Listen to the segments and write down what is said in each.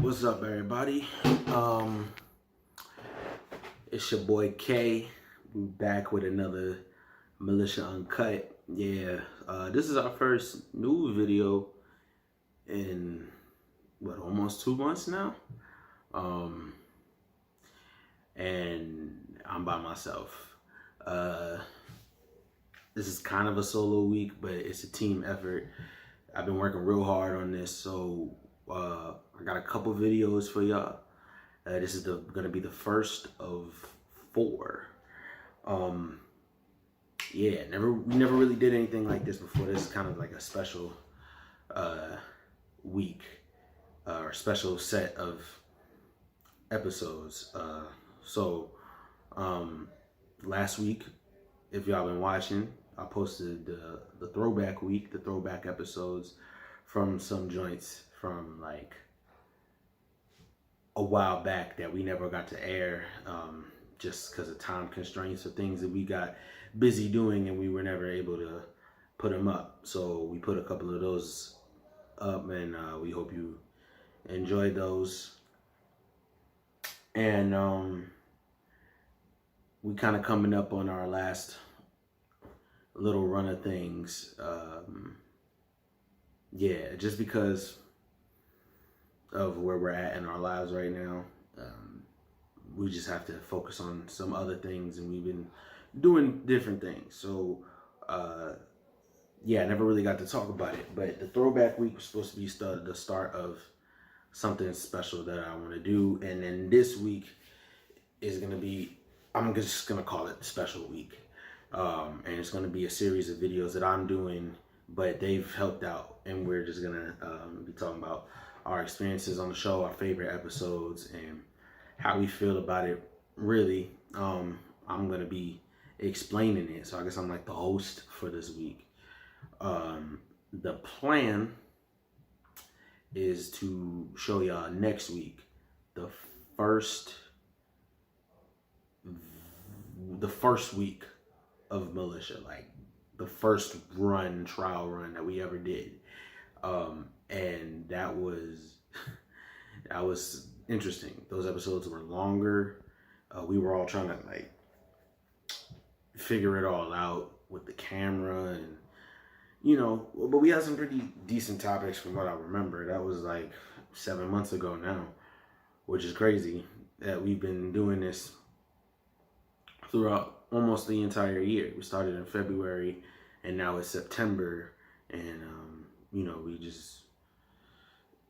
What's up, everybody? It's your boy K. We back with another Militia Uncut. Yeah, this is our first new video in almost 2 months now. And I'm by myself. This is kind of a solo week, but it's a team effort. I've been working real hard on this, so I got a couple videos for y'all. This is gonna be the first of 4. Yeah, we never really did anything like this before. This is kind of like a special week or special set of episodes. Last week, if y'all been watching, I posted the throwback week, the throwback episodes from some joints from like a while back that we never got to air, just because of time constraints or things that we got busy doing and we were never able to put them up. So we put a couple of those up, and we hope you enjoyed those. And we kind of coming up on our last little run of things. Yeah, just because of where we're at in our lives right now, we just have to focus on some other things, and we've been doing different things. So yeah, I never really got to talk about it, but the throwback week was supposed to be the start of something special that I want to do. And then this week is going to be, I'm just going to call it special week. And it's going to be a series of videos that I'm doing, but they've helped out, and we're just going to be talking about our experiences on the show, our favorite episodes, and how we feel about it. Really, I'm going to be explaining it, so I guess I'm like the host for this week. The plan is to show y'all next week the first week of Militia, like the first trial run that we ever did. And that was interesting. Those episodes were longer. We were all trying to like figure it all out with the camera, and but we had some pretty decent topics from what I remember. That was like 7 months ago now, which is crazy that we've been doing this throughout almost the entire year. We started in February, and now it's September, and we just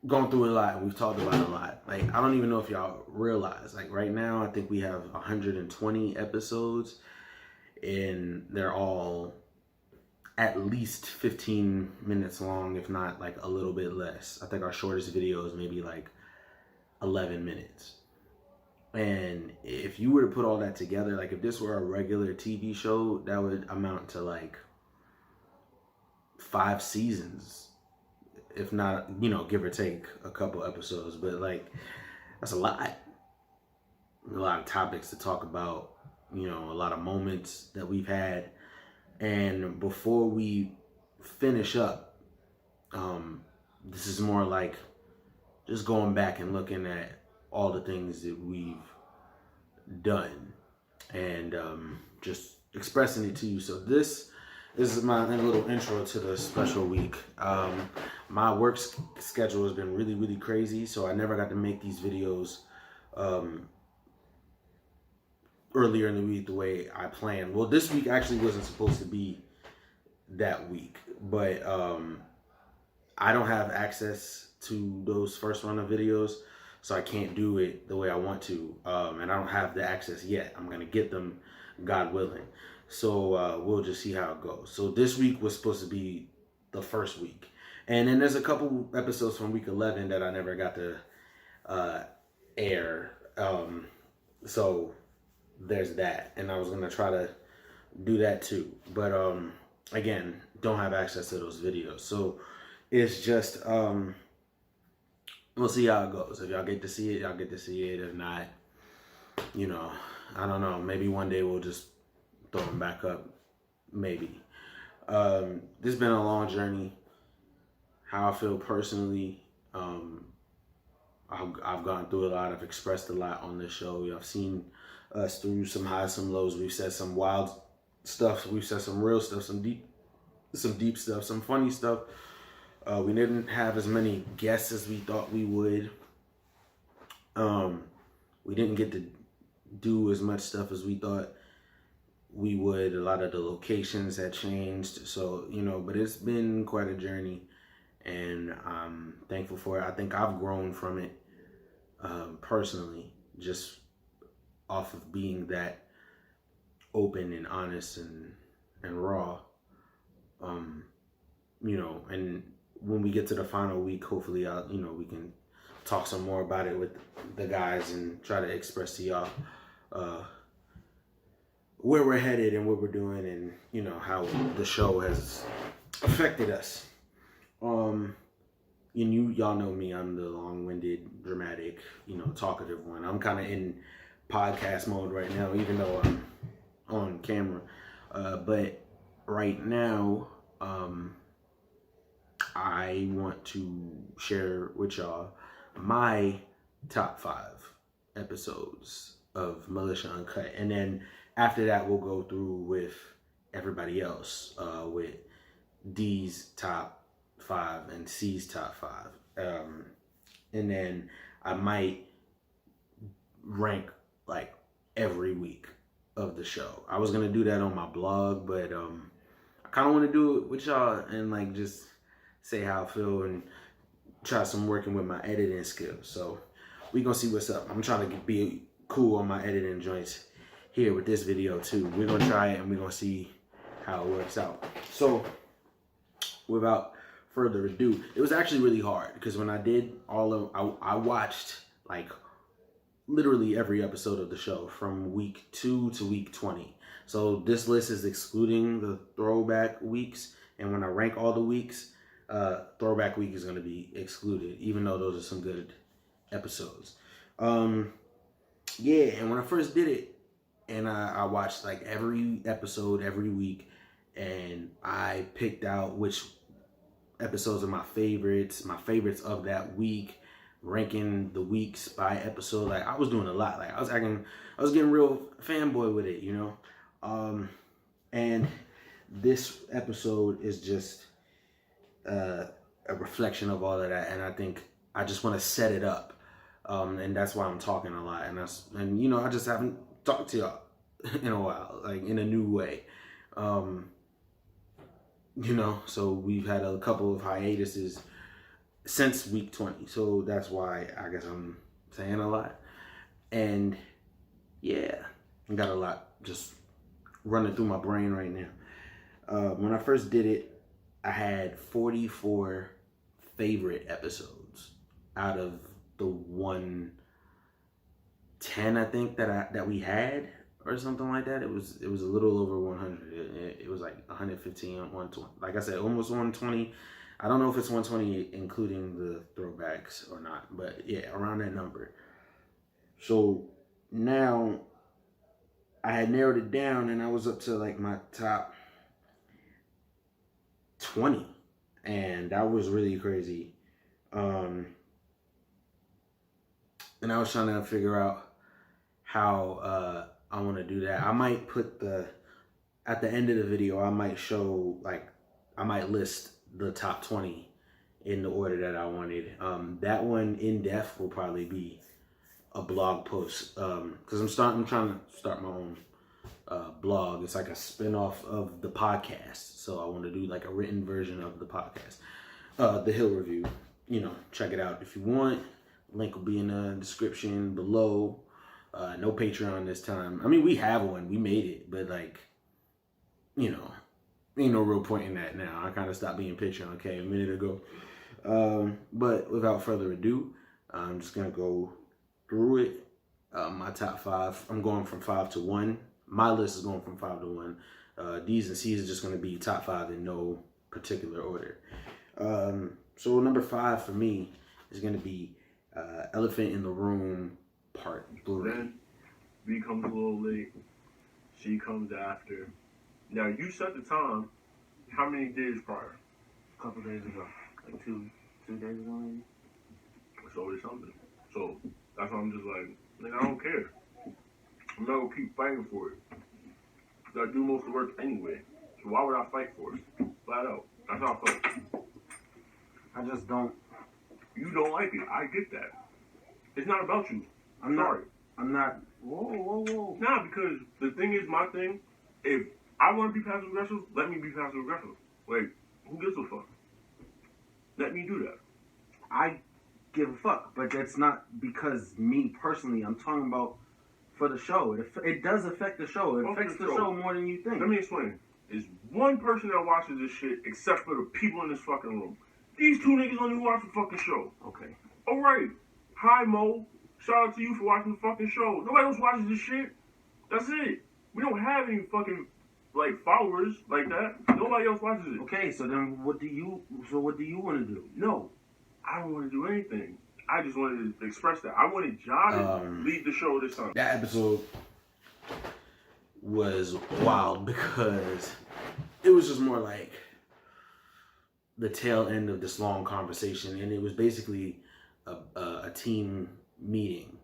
gone through a lot. We've talked about a lot. Like, I don't even know if y'all realize, like right now, I think we have 120 episodes, and they're all at least 15 minutes long, if not like a little bit less. I think our shortest video is maybe like 11 minutes. And if you were to put all that together, like if this were a regular TV show, that would amount to like 5 seasons, if not, give or take a couple episodes. But like, that's a lot of topics to talk about, a lot of moments that we've had. And before we finish up, this is more like just going back and looking at all the things that we've done, and just expressing it to you. So this is my little intro to the special week. My work schedule has been really, really crazy, so I never got to make these videos earlier in the week the way I planned. Well, this week actually wasn't supposed to be that week, but I don't have access to those first run of videos, so I can't do it the way I want to, and I don't have the access yet. I'm gonna get them, God willing. So we'll just see how it goes. So this week was supposed to be the first week, and then there's a couple episodes from week 11 that I never got to air. So there's that, and I was gonna try to do that too, but again, don't have access to those videos. So it's just we'll see how it goes. If y'all get to see it, y'all get to see it. If not, I don't know. Maybe one day we'll just throw them back up. Maybe. This has been a long journey. How I feel personally, I've gone through a lot. I've expressed a lot on this show. Y'all have seen us through some highs, some lows. We've said some wild stuff. We've said some real stuff, some deep stuff, some funny stuff. We didn't have as many guests as we thought we would. We didn't get to do as much stuff as we thought we would. A lot of the locations had changed. So, but it's been quite a journey, and I'm thankful for it. I think I've grown from it personally, just off of being that open and honest and raw. And when we get to the final week, hopefully we can talk some more about it with the guys and try to express to y'all where we're headed and what we're doing, and how the show has affected us. Y'all know me. I'm the long-winded, dramatic, talkative one. I'm kind of in podcast mode right now, even though I'm on camera. But right now, I want to share with y'all my top 5 episodes of Militia Uncut. And then after that, we'll go through with everybody else, with D's top 5 and C's top 5. And then I might rank like every week of the show. I was going to do that on my blog, but I kind of want to do it with y'all and like just say how I feel and try some working with my editing skills. So we gonna see what's up. I'm trying to be cool on my editing joints here with this video too. We're gonna try it and we're gonna see how it works out. So without further ado, it was actually really hard because when I did I watched like literally every episode of the show from week 2 to week 20. So this list is excluding the throwback weeks, and when I rank all the weeks, throwback week is going to be excluded, even though those are some good episodes. Yeah, and when I first did it, and I watched like every episode every week, and I picked out which episodes are my favorites of that week, ranking the weeks by episode. Like I was doing a lot. Like I was getting real fanboy with it, and this episode is just a reflection of all of that, and I think I just want to set it up, and that's why I'm talking a lot, and I just haven't talked to y'all in a while, like in a new way, so we've had a couple of hiatuses since week 20, so that's why I guess I'm saying a lot, and yeah, I got a lot just running through my brain right now. When I first did it, I had 44 favorite episodes out of the 110, I think, that we had, or something like that. It was a little over 100. It was like 115, 120. Like I said, almost 120. I don't know if it's 120 including the throwbacks or not, but yeah, around that number. So now I had narrowed it down, and I was up to like my top 20, and that was really crazy. And I was trying to figure out how I want to do that. I might put at the end of the video, I might show, like, I might list the top 20 in the order that I wanted. That one in depth will probably be a blog post, because I'm trying to start my own blog. It's like a spin-off of the podcast, so I want to do like a written version of the podcast, the Hill Review. Check it out if you want. Link will be in the description below. No Patreon this time. I mean, we have one, we made it, but like, ain't no real point in that now. I kind of stopped being Patreon, a minute ago. But without further ado, I'm just gonna go through it. My top 5. I'm going from 5 to 1. My list is going from 5 to 1. D's and C's are just going to be top 5 in no particular order. So number 5 for me is going to be Elephant in the Room Part 3. Then B comes a little late. C comes after. Now you set the time. How many days prior? A couple days ago, like two days ago maybe. It's always something. So that's why I'm just like, nigga, I don't care. I'm not gonna keep fighting for it. I do most of the work anyway. So why would I fight for it? Flat out. That's how I felt. I just don't. You don't like it. I get that. It's not about you. I'm sorry. I'm not. Whoa. Nah, because the thing is, my thing, if I want to be passive aggressive, let me be passive aggressive. Like, who gives a fuck? Let me do that. I give a fuck, but that's not because me personally. I'm talking about for the show. It does affect the show. It affects the show more than you think. Let me explain. There's one person that watches this shit except for the people in this fucking room. These two niggas only watch the fucking show. Okay. Alright. Hi, Mo. Shout out to you for watching the fucking show. Nobody else watches this shit. That's it. We don't have any fucking, like, followers like that. Nobody else watches it. Okay, so then what do you want to do? No. I don't want to do anything. I just wanted to express that. I wanted Ja to lead the show this time. That episode was wild because it was just more like the tail end of this long conversation, and it was basically a team meeting.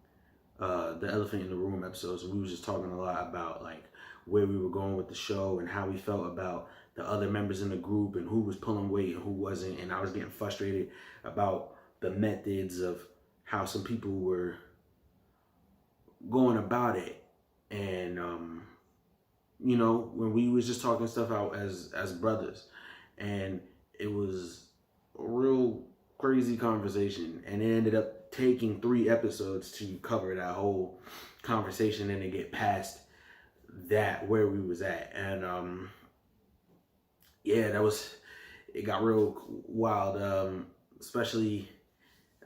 The elephant in the room episodes, we was just talking a lot about like where we were going with the show and how we felt about the other members in the group and who was pulling weight and who wasn't. And I was getting frustrated about the methods of how some people were going about it. And you know, when we was just talking stuff out as brothers, and it was a real crazy conversation, and it ended up taking 3 episodes to cover that whole conversation and to get past that where we was at. And yeah, it got real wild, especially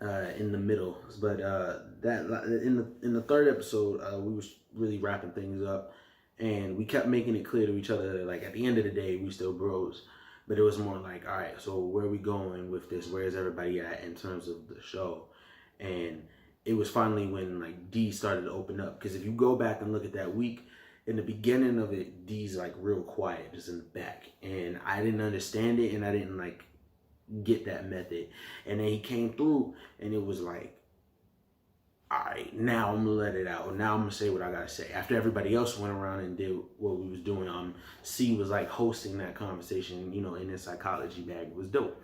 in the middle. But that in the 3rd episode, we was really wrapping things up, and we kept making it clear to each other that, like, at the end of the day, we still bros. But it was more like, all right, so where are we going with this? Where is everybody at in terms of the show? And it was finally when, like, D started to open up. Because if you go back and look at that week, in the beginning of it, D's, like, real quiet, just in the back. And I didn't understand it, and I didn't, like, get that method. And then he came through, and it was like, all right, now I'm gonna let it out. Now I'm gonna say what I gotta say. After everybody else went around and did what we was doing, C was like hosting that conversation, you know, in his psychology bag. It was dope.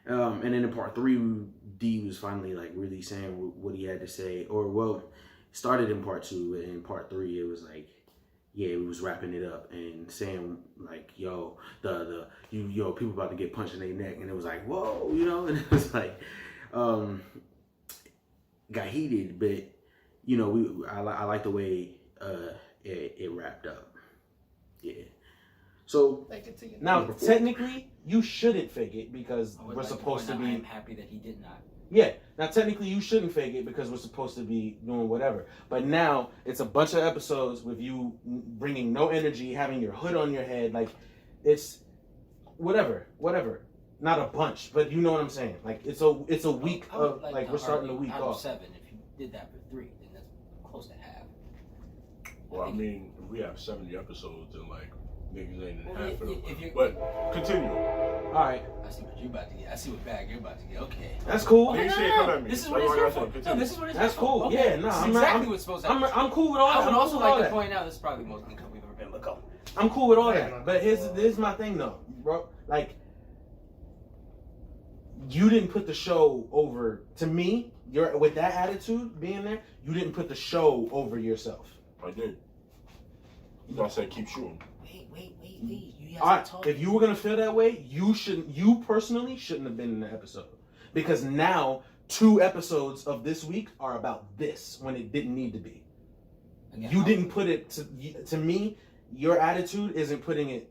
And then in part 3, D was finally like really saying what he had to say. Or well, started in part 2, and in part 3 it was like, yeah, it was wrapping it up and saying like, yo, people about to get punched in their neck, and it was like, whoa, you know, and it was like, got heated, but you know, I like the way it wrapped up. Yeah. So now, technically, you shouldn't fake it because we're supposed to be. I am happy that he did not. Yeah. Now, technically, you shouldn't fake it because we're supposed to be doing whatever. But now it's a bunch of episodes with you bringing no energy, having your hood on your head, like it's whatever. Not a bunch, but you know what I'm saying. Like it's a week of like we're starting the week out off. Of 7, if you did that for 3, then that's close to half. Well, I mean, if we have 70 episodes, then like niggas ain't in Well, half of them. if you- But continue. All right, I see what you about to get. I see what bag you're about to get. Okay. that's cool. Okay. Come at me. This is what it's What here I for. said, No, this is what it's That's here for. cool. Okay. Yeah, no, This is I'm exactly what's supposed to happen. I'm cool with all that. I would I'm also cool with all like to that. point out this is probably the most income we've ever been. Look up. I'm cool with all that. But here's my thing though, bro. Like, you didn't put the show over. To me, you're with that attitude being there. You didn't put the show over yourself. I did. I said keep shooting. Wait. You All right. If you were gonna feel that way, you personally shouldn't have been in the episode, because now 2 episodes of this week are about this when it didn't need to be. Again, You didn't put it to me. Your attitude isn't putting it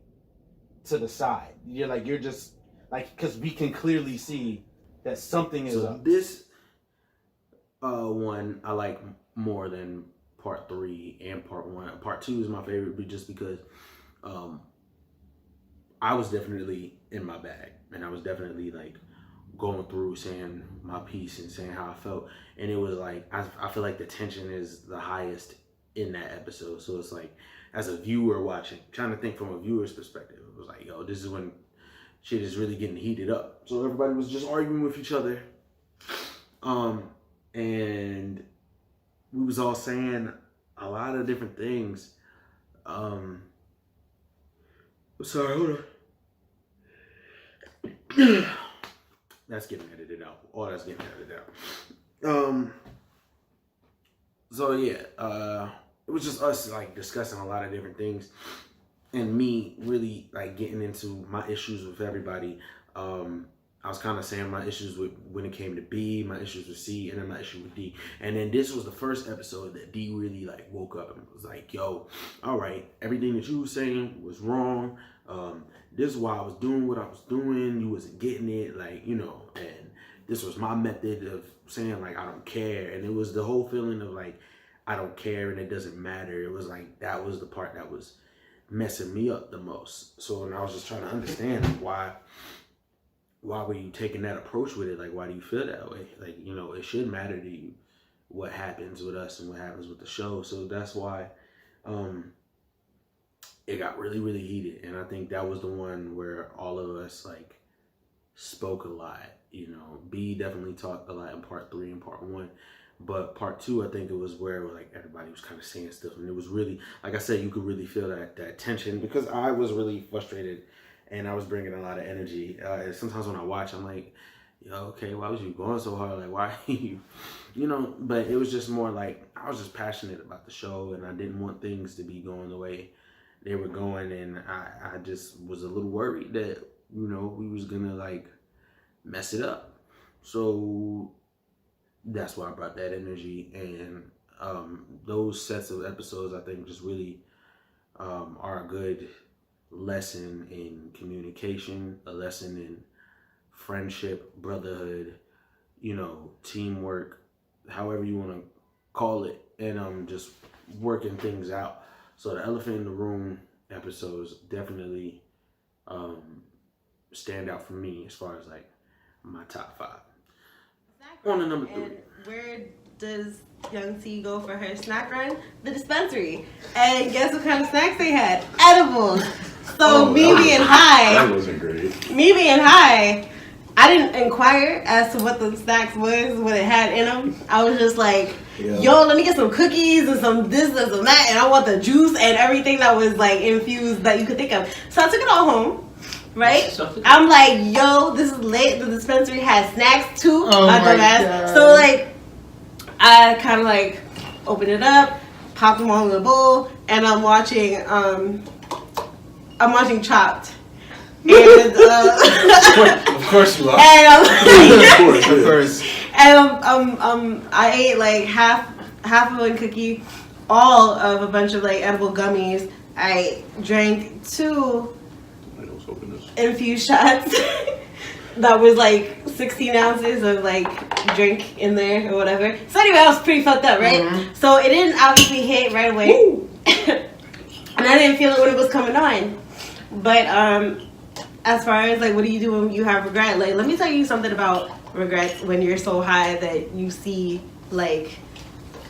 to the side. You're just like, because we can clearly see that something is up. This one I like more than part 3 and part 1. Part 2 is my favorite, but just because I was definitely in my bag, and I was definitely like going through saying my piece and saying how I felt, and it was like I feel like the tension is the highest in that episode. So it's like, as a viewer watching, trying to think from a viewer's perspective, it was like, yo, this is when shit is really getting heated up. So everybody was just arguing with each other. and we was all saying a lot of different things. Sorry, hold on. That's getting edited out. All that's getting edited out. So yeah, it was just us like discussing a lot of different things, and me really like getting into my issues with everybody. I was kind of saying my issues with when it came to B, my issues with C, and then my issue with D. And then this was the first episode that D really like woke up and was like, yo, all right, everything that you were saying was wrong. This is why I was doing what I was doing. You wasn't getting it, like, you know, and this was my method of saying like, I don't care. And it was the whole feeling of like, I don't care and it doesn't matter. It was like, that was the part that was messing me up the most. So, and I was just trying to understand like, why were you taking that approach with it? Like, why do you feel that way? Like, you know, it should matter to you what happens with us and what happens with the show. So that's why it got really, really heated. And I think that was the one where all of us like spoke a lot. You know, B definitely talked a lot in part 3 and part 1. But part 2, I think it was where like everybody was kind of saying stuff. And it was really, like I said, you could really feel that tension because I was really frustrated. And I was bringing a lot of energy. Sometimes when I watch, I'm like, yo, okay, why was you going so hard? Like, why you know? But it was just more like, I was just passionate about the show and I didn't want things to be going the way they were going. And I just was a little worried that, you know, we was going to like mess it up. So that's why I brought that energy. And those sets of episodes, I think, just really are a good lesson in communication, a lesson in friendship, brotherhood, you know, teamwork, however you want to call it, and just working things out. So the Elephant in the Room episodes definitely stand out for me as far as like my top 5. Exactly. On to number 3. And where does Young T go for her snack run? The dispensary. And guess what kind of snacks they had? Edibles. So me being high. That wasn't great. Me being high, I didn't inquire as to what the snacks was, what it had in them. I was just like, yo, let me get some cookies and some this and some that, and I want the juice and everything that was like infused that you could think of. So I took it all home, right? I'm like, yo, this is lit. The dispensary has snacks too. Oh my God. So like, I kind of like opened it up, popped them all in a bowl, and I'm watching Chopped. And Of course you are. and Of course. and I ate like half of one cookie, all of a bunch of like edible gummies. I drank 2 infused shots. That was like 16 ounces of like drink in there or whatever. So anyway, I was pretty fucked up, right? Mm-hmm. So it didn't obviously hit right away. And I didn't feel it when it was coming on. But as far as like what do you do when you have regret? Like, let me tell you something about regrets when you're so high that you see like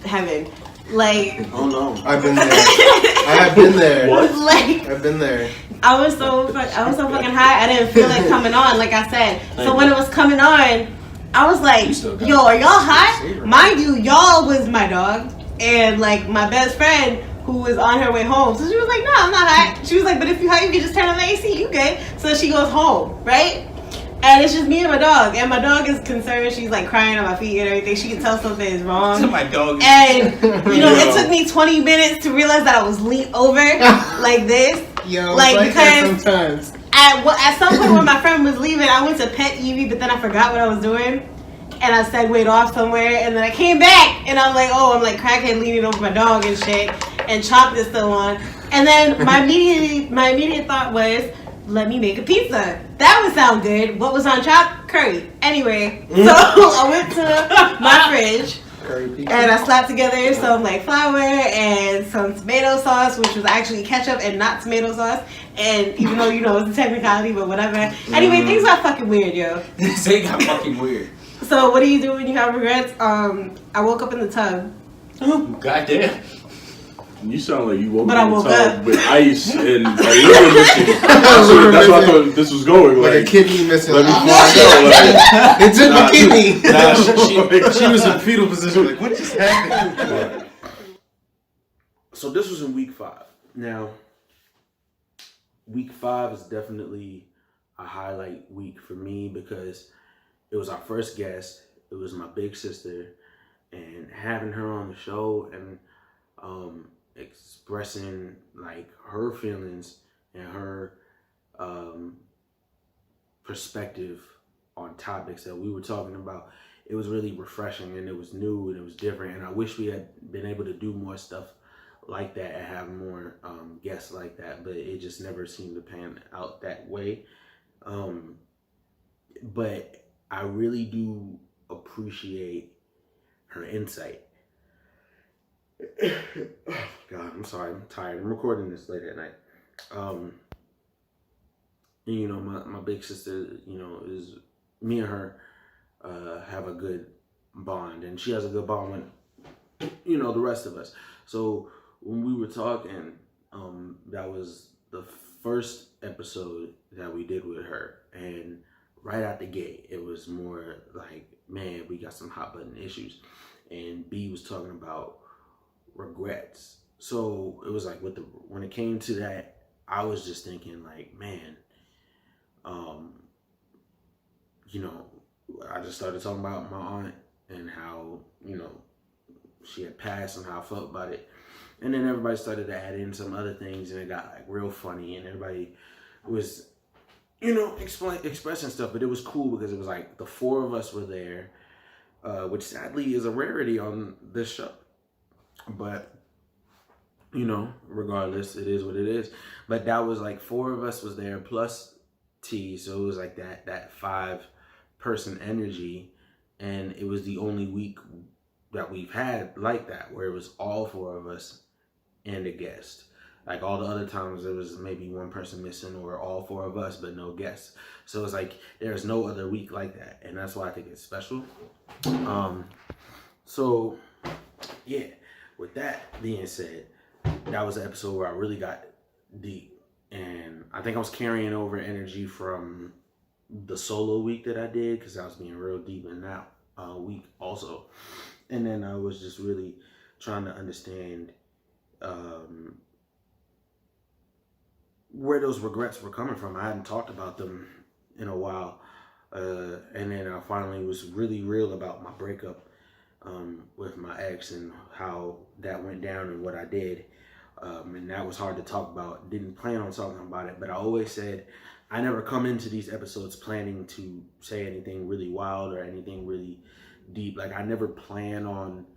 heaven. Like, oh no, I've been there. I have been there. What? Like, I've been there. I was so fucking high. I didn't feel it coming on, like I said. So when it was coming on, I was like, yo, are y'all high? Mind you, y'all was my dog and like my best friend who was on her way home. So she was like, no, I'm not high. She was like, but if you high, you can just turn on the AC. You good? So she goes home, right? And it's just me and my dog. And my dog is concerned. She's like crying on my feet and everything. She can tell something is wrong. So my dog is And, you know, it took me 20 minutes to realize that I was leaned over like this. Yo, like that because sometimes. at some point when my friend was leaving, I went to pet Evie, but then I forgot what I was doing. And I segued off somewhere. And then I came back. And I'm like, oh, I'm like crackhead leaning over my dog and shit. And Chopped is still on. And then my immediate thought was, let me make a pizza. That would sound good. What was on Chopped? Curry. Anyway, so I went to my fridge and I slapped together some like flour and some tomato sauce, which was actually ketchup and not tomato sauce. And even though, you know, it's a technicality, but whatever. Anyway, things got fucking weird, yo. They got fucking weird. So what do you do when you have regrets? I woke up in the tub. Goddamn. You sound like you woke But up I woke in a tub up. with ice and a liver missing. That's why I thought this was going. Like a Like, kidney missing. let me Like, find out. Like, it took my kidney. Nah, she was in fetal position. Like, what just happened? So this was in week 5. Now, week 5 is definitely a highlight week for me because it was our first guest. It was my big sister, and having her on the show and expressing like her feelings and her perspective on topics that we were talking about, it was really refreshing and it was new and it was different. And I wish we had been able to do more stuff like that and have more guests like that, but it just never seemed to pan out that way. But I really do appreciate her insight. Oh God, I'm sorry, I'm tired. I'm recording this late at night. And, you know, my big sister, you know, is me and her have a good bond, and she has a good bond with, you know, the rest of us. So when we were talking, that was the first episode that we did with her, and right out the gate, it was more like, man, we got some hot button issues, and B was talking about regrets. So it was like when it came to that, I was just thinking like, man, you know, I just started talking about my aunt and how, you know, she had passed and how I felt about it. And then everybody started to add in some other things, and it got like real funny, and everybody was, you know, expressing stuff. But it was cool because it was like the 4 of us were there, which sadly is a rarity on this show. But, you know, regardless, it is what it is. But that was like 4 of us was there plus T, so it was like that 5-person energy, and it was the only week that we've had like that where it was all 4 of us and a guest. Like all the other times there was maybe one person missing or all 4 of us but no guests. So it's like there's no other week like that, and that's why I think it's special. So yeah, with that being said, that was the episode where I really got deep, and I think I was carrying over energy from the solo week that I did because I was being real deep in that week also. And then I was just really trying to understand where those regrets were coming from. I hadn't talked about them in a while. And then I finally was really real about my breakup with my ex and how that went down and what I did. And that was hard to talk about. Didn't plan on talking about it, but I always said I never come into these episodes planning to say anything really wild or anything really deep. Like I never plan on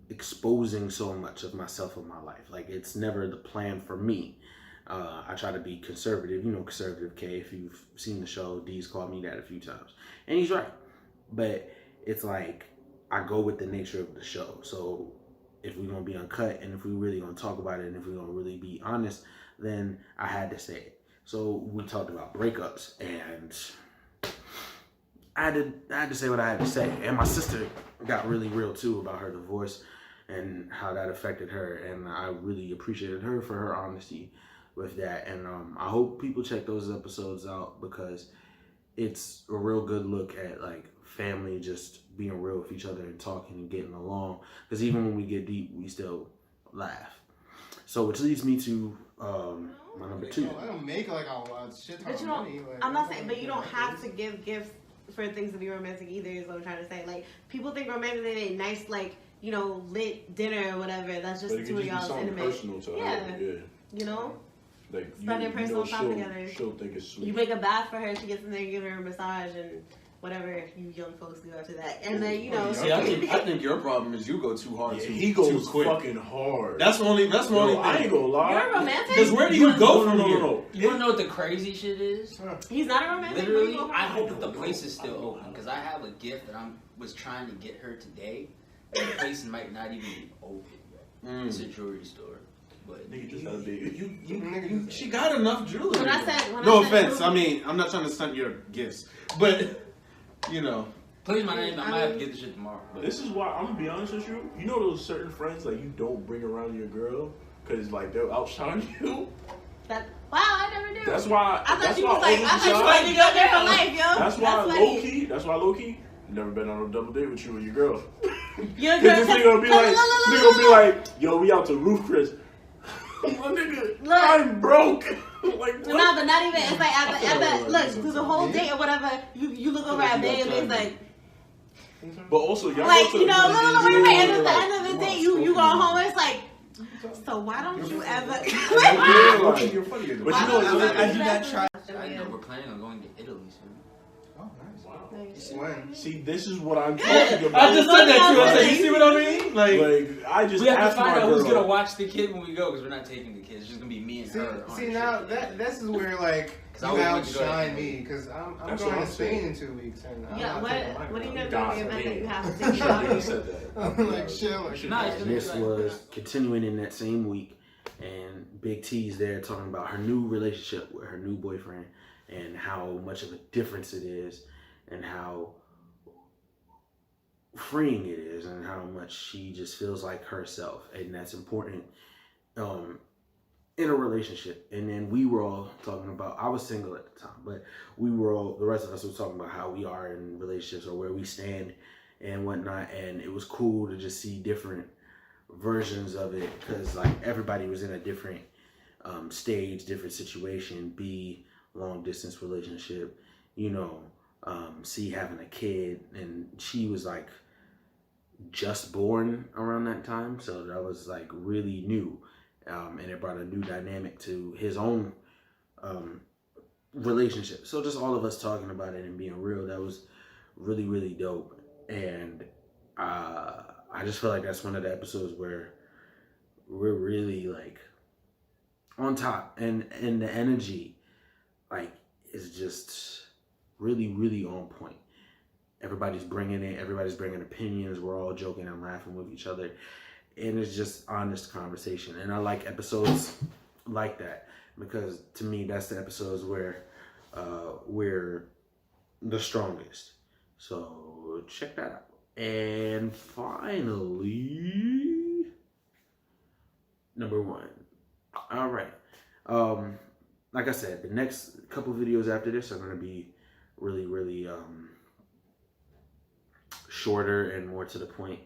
exposing so much of myself in my life. Like it's never the plan for me. I try to be conservative, you know, conservative K. If you've seen the show, D's called me that a few times, and he's right. But it's like I go with the nature of the show. So if we're gonna be uncut, and if we really gonna talk about it, and if we're gonna really be honest, then I had to say it. So we talked about breakups, and I had to say what I had to say. And my sister got really real too about her divorce and how that affected her, and I really appreciated her for her honesty with that. And I hope people check those episodes out because it's a real good look at like family just being real with each other and talking and getting along, because even when we get deep we still laugh. So which leads me to my number 2. I don't make like a shit ton But of you don't, money. Like, I'm not saying, but you don't have to give gifts for things to be romantic either, is what I'm trying to say. Like, people think romantic is a nice, like, you know, lit dinner or whatever. That's just but it two could of just be y'all's something intimate. personal to Yeah. her. Yeah. You know? Like Spending personal time she'll, together. She'll think it's sweet. You make a bath for her, she gets in there, give her a massage, and whatever you young folks do after that. And then, you know. See, I think your problem is you go too hard Yeah, too he goes too quick. fucking hard. That's the only I thing. ain't gonna lie. You're a romantic? Because where do you go from here? No. You wanna know what the crazy shit is? He's not a romantic? Literally, Where you go I from? hope the place is still open because I have a gift that was trying to get her today, and the place might not even be open. It's a jewelry store, but Nigga just had a baby. She got enough jewelry. When I said No jewelry- offense. I mean, I'm not trying to stunt your gifts, but you know, Please, my name. I might have to get this shit tomorrow. But This is why I'm gonna be honest with you. You know those certain friends like you don't bring around your girl because like they'll outshine you. Wow, I never knew. That's why. I thought that's she why was like, I thought she was together for life, yo. That's why funny. low key. That's why low key. Never been on a double date with you and your girl. Your Cause girl, this nigga gonna be like, nigga gonna be like, yo, we out to Roof Chris. My nigga, Look. I'm broke. Like, what? No, but not even. It's like at the look Like, through the whole day or whatever. You look over at day and it's like. But also, y'all Like, go to you know, no, wait, and at the like, end of the day, you go home and it's like, so why don't you ever? You're funnier than But you that. know, I do not try. I know we're planning on going to Italy soon. Oh, nice. Wow. When? See, this is what I'm talking about. I just said that too. I said, you see what I mean? Like, I just We have to asked find my out who's girl. gonna watch the kid when we go, because we're not taking the kids. It's just gonna be me and her. on See the now trip. this is where like 'Cause you I always want to go to outshine Italy. me because I'm That's going what to I'm Spain saying. in 2 weeks and I'm Yeah, not taking my what are you girl. gonna do in the event that you have to take I your shouldn't have said that. I'm like chill. Like, Nah, it's And gonna this be like- was continuing in that same week, and Big T's there talking about her new relationship with her new boyfriend and how much of a difference it is, and how freeing it is, and how much she just feels like herself, and that's important in a relationship. And then we were all talking about, I was single at the time, but we were all, the rest of us were talking about how we are in relationships or where we stand and whatnot, and it was cool to just see different versions of it, because like everybody was in a different stage, different situation. B, long distance relationship, C, having a kid, and she was like just born around that time, so that was like really new, and it brought a new dynamic to his own relationship. So just all of us talking about it and being real, that was really, really dope. And I just feel like that's one of the episodes where we're really like on top, and the energy like is just really, really on point. Everybody's bringing it, everybody's bringing opinions, we're all joking and laughing with each other, and it's just honest conversation. And I like episodes like that, because to me that's the episodes where we're the strongest. So check that out. And finally, number 1. All right. Like I said, the next couple videos after this are going to be really, really shorter and more to the point.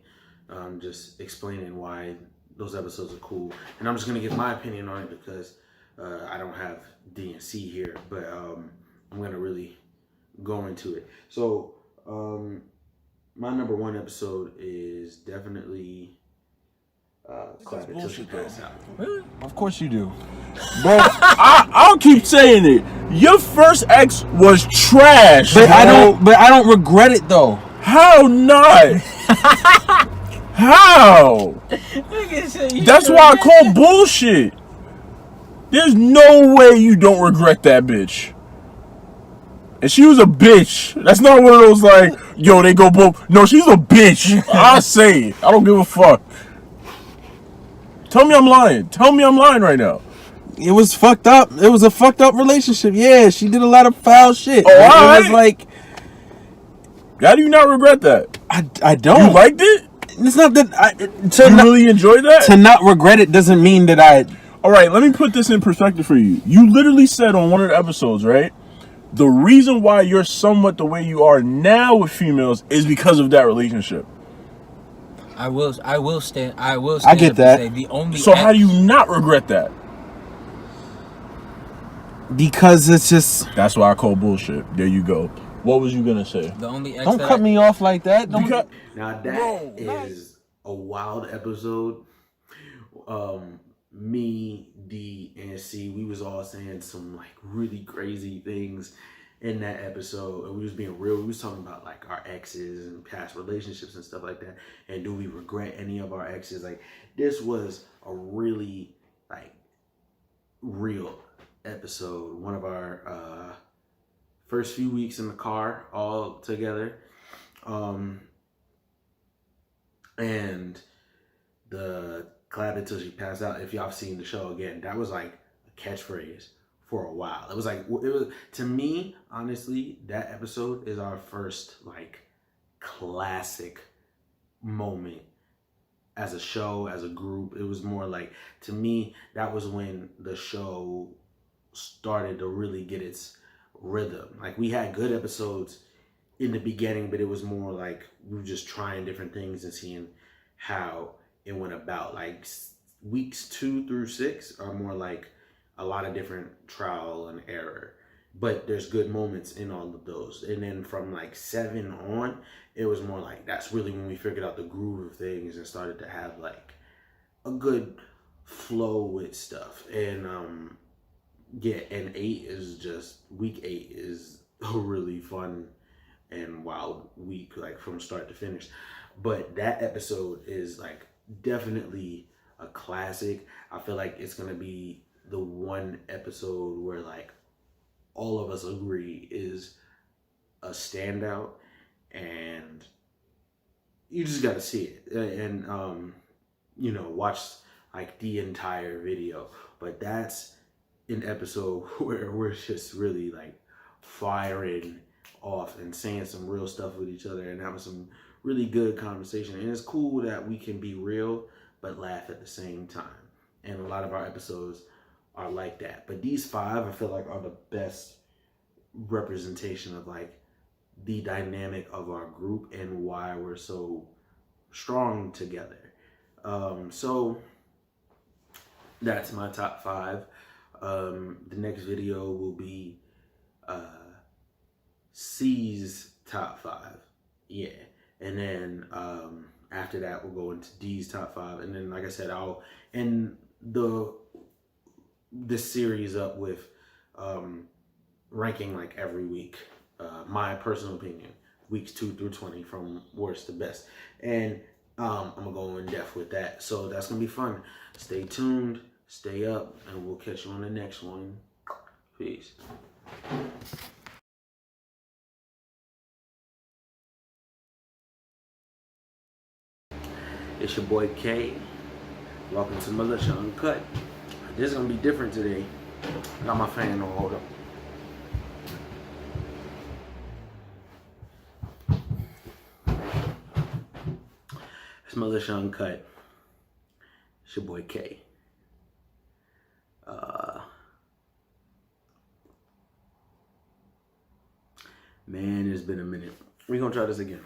Just explaining why those episodes are cool. And I'm just going to give my opinion on it, because I don't have D and C here, but I'm going to really go into it. So, my number 1 episode is definitely Clap It Till She Pass Out. Really? Of course you do. Bro, I'll keep saying it. Your first ex was trash. But bro. I don't regret it though. How not? How? That's why I call bullshit. There's no way you don't regret that bitch. And she was a bitch. That's not one of those like, yo, they go both. No, she's a bitch. I say it. I don't give a fuck. Tell me I'm lying. Tell me I'm lying right now. It was fucked up. It was a fucked up relationship. Yeah, she did a lot of foul shit. Oh, It alright. was like, How do you not regret that? I don't. You liked it? It's not that You really enjoyed that? to not regret it doesn't mean that I. All right, let me put this in perspective for you. You literally said on one of the episodes, right? The reason why you're somewhat the way you are now with females is because of that relationship. I will stand. I get up that. And say the only. So how do you not regret that? Because it's just. That's why I call bullshit. There you go. What was you gonna say? The only ex Don't that cut me off like that. Don't. Because, Now that is a wild episode. Me, D, and C, we was all saying some like really crazy things in that episode, and we was being real. We was talking about like our exes and past relationships and stuff like that, and do we regret any of our exes? Like, this was a really like real episode. One of our first few weeks in the car all together, and the Clap It Till She Pass Out. If y'all have seen the show again, that was like a catchphrase for a while. It was to me, honestly, that episode is our first like classic moment as a show, as a group. It was more like, to me, that was when the show started to really get its rhythm. Like, we had good episodes in the beginning, but it was more like we were just trying different things and seeing how it went about. Like, weeks 2 through 6 are more like a lot of different trial and error, but there's good moments in all of those. And then from like 7 on, it was more like, that's really when we figured out the groove of things and started to have like a good flow with stuff. And yeah, and week 8 is a really fun and wild week, like from start to finish. But that episode is like definitely a classic. I feel like it's gonna be the one episode where like all of us agree is a standout, and you just gotta see it and you know, watch like the entire video. But that's an episode where we're just really like firing off and saying some real stuff with each other and having some really good conversation. And it's cool that we can be real but laugh at the same time. And a lot of our episodes are like that. But these 5, I feel like, are the best representation of like the dynamic of our group and why we're so strong together. So that's my top 5. The next video will be C's top 5. Yeah. And then after that, we'll go into D's top 5. And then, like I said, I'll end this series up with ranking like every week. My personal opinion, weeks 2 through 20 from worst to best. And I'm gonna go in depth with that. So that's gonna be fun. Stay tuned, stay up, and we'll catch you on the next one. Peace. It's your boy K. Welcome to Militia Uncut. This is gonna be different today. I got my fan on. Hold up. It's Militia Uncut. It's your boy K. Man, it's been a minute. We're gonna try this again.